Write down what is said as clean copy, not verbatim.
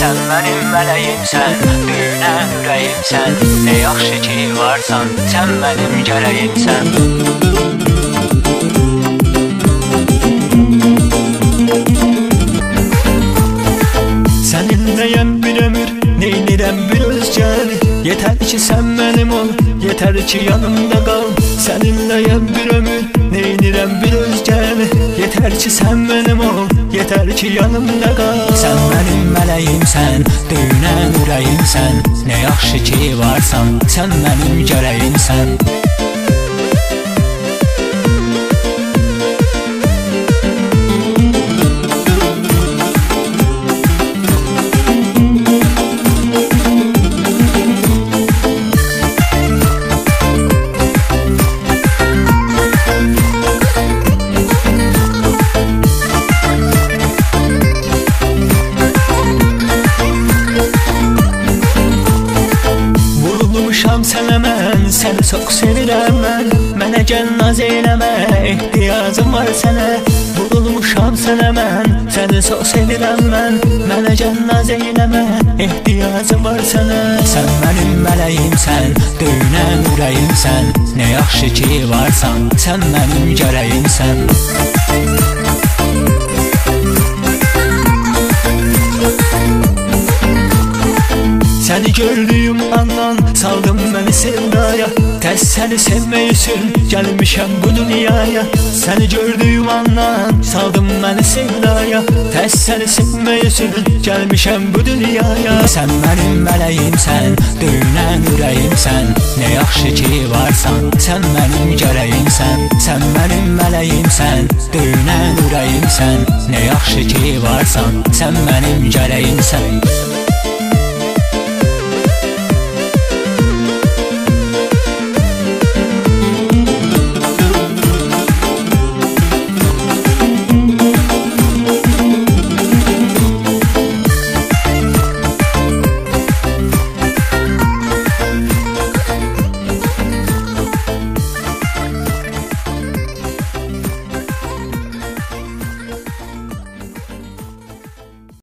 Sən mənim mələyimsən, döyünən ürəyimsən. Nə yaxşı ki varsan, sən mənim gərəyimsən. Səninləyəm bir ömür, neynirəm bir özgəni. Yetər ki sən mənim ol, yetər ki yanımda qal. Səninləyəm bir ömür, neynirəm bir özgəni. Yetər ki sən mənim ol, yetər ki yanımda qal. Sən mənim mələyimsən, döyünən ürəyimsən. Nə yaxşı ki varsan, sən mənim gərəyimsən. Sənə mən, səni çox sevirəm mən. Mənə gəl naz eləmə, ehtiyacım var sənə. Vurulmuşam sənə mən, səni çox sevirəm mən. Mənə gəl naz eləmə, ehtiyacım var sənə. Sən mənim mələyimsən, döyünən ürəyimsən. Nə yaxşı ki varsan, sən mənim gərəyimsən. Səni gördüyüm andan saldım məni sevdaya. Təs səni sevmək üçün gəlmişəm bu dünyaya. Səni gördüyüm andan saldım məni sevdaya. Təs səni sevmək üçün gəlmişəm bu dünyaya. Sən mənim mələyimsən, döyünən ürəyimsən. Nə yaxşı ki varsan, sən mənim gərəyimsən. Sən mənim mələyimsən, döyünən ürəyimsən. Nə yaxşı ki varsan, sən mənim gərəyimsən.